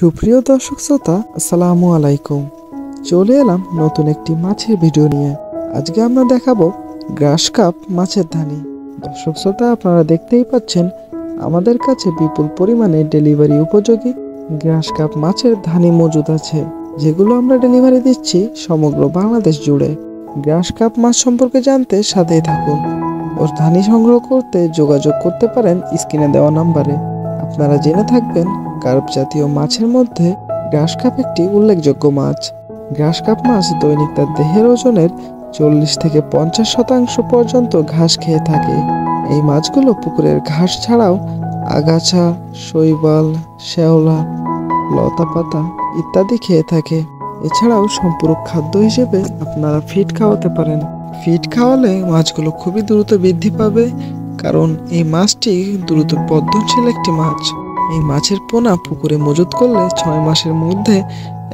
সুপ্রিয় দর্শক শ্রোতা, আসসালামু আলাইকুম। চলে এলাম নতুন একটি মাছের ভিডিও নিয়ে। আজকে আমরা দেখাবো গ্রাস কাপ মাছের ধানি। দর্শক শ্রোতা, আপনারা দেখতেই পাচ্ছেন আমাদের কাছে বিপুল পরিমাণে ডেলিভারি উপযোগী গ্রাস কাপ মাছের ধানি মজুদ আছে, যেগুলো আমরা ডেলিভারি দিচ্ছি সমগ্র বাংলাদেশ জুড়ে। গ্রাস কাপ মাছ সম্পর্কে জানতে সাথেই থাকুন। ওর ধানি সংগ্রহ করতে যোগাযোগ করতে পারেন স্ক্রিনে দেওয়া নাম্বারে। আপনারা জেনে থাকবেন কার্প জাতীয় মাছের মধ্যে গ্রাস কাপ একটি উল্লেখযোগ্য মাছ। গ্রাস কাপ মাছ দৈনিক তার দেহের ওজনের 40 থেকে 50% পর্যন্ত ঘাস খেয়ে থাকে। এই মাছগুলো পুকুরের ঘাস ছাড়াও আগাছা, শৈবাল, শ্যাওলা, লতা পাতা ইত্যাদি খেয়ে থাকে। এছাড়াও সম্পূরক খাদ্য হিসেবে আপনারা ফিড খাওয়াতে পারেন। ফিড খাওয়ালে মাছগুলো খুবই দ্রুত বৃদ্ধি পাবে, কারণ এই মাছটি দ্রুত বর্ধনশীল একটি মাছ। এই মাছের পোনা পুকুরে মজুত করলে 6 মাসের মধ্যে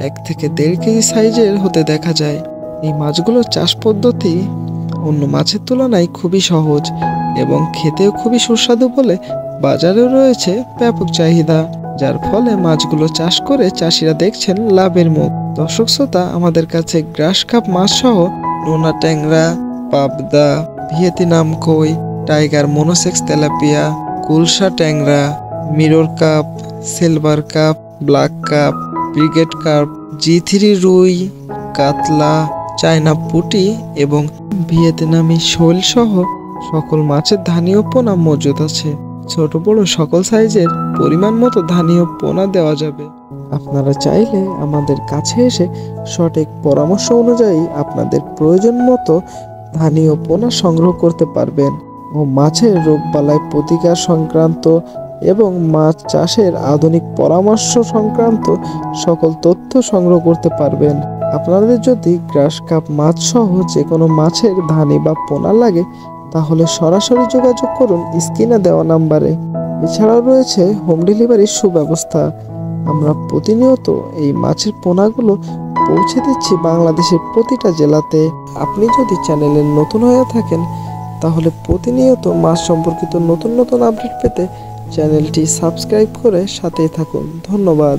1 থেকে 1.5 কেজি সাইজের হতে দেখা যায়। এই মাছগুলোর চাষ পদ্ধতি অন্য মাছের তুলনায় খুবই সহজ এবং খেতেও খুবই সুস্বাদু বলে বাজারেও রয়েছে ব্যাপক চাহিদা, যার ফলে মাছগুলো চাষ করে চাষিরা দেখছেন লাভের মুখ। দর্শক শ্রোতা, আমাদের কাছে গ্রাস কাপ মাছ সহ নোনা ট্যাংরা, পাবদা, ভিয়েতনাম কই, টাইগার মনোসেক্স তেলাপিয়া, কুলসা ট্যাংরা, mirror cup, silver cup, black cup, brigade cup, G3 রুই, কাতলা, চায়না পুঁটি এবং ভিয়েতনামি শোল সহ সকল মাছের ধানি ও পোনা মজুদ আছে। ছোট বড় সকল সাইজের পরিমাণ মতো ধানি ও পোনা দেওয়া যাবে। আপনারা চাইলে আমাদের কাছে এসে সঠিক পরামর্শ অনুযায়ী আপনাদের প্রয়োজন মতো ধানি ও পোনা সংগ্রহ করতে পারবেন ও মাছের রোগবালাই প্রতিকার সংক্রান্ত এবং মাছ চাষের আধুনিক পরামর্শ সংক্রান্ত সকল তথ্য সংগ্রহ করতে পারবেন। আপনাদের যদি গ্রাস কাপ মাছ সহ যে কোনো মাছের ধানি বা পোনা লাগে, তাহলে সরাসরি যোগাযোগ করুন স্ক্রিনে দেওয়া নাম্বারে। এছাড়াও রয়েছে হোম ডেলিভারির সুব্যবস্থা। আমরা প্রতিনিয়ত এই মাছের পোনাগুলো পৌঁছে দিচ্ছি বাংলাদেশের প্রতিটা জেলাতে। আপনি যদি চ্যানেলে নতুন হয়ে থাকেন, তাহলে প্রতিনিয়ত মাছ সম্পর্কিত নতুন নতুন আপডেট পেতে চ্যানেলটি সাবস্ক্রাইব করে সাথেই থাকুন। ধন্যবাদ।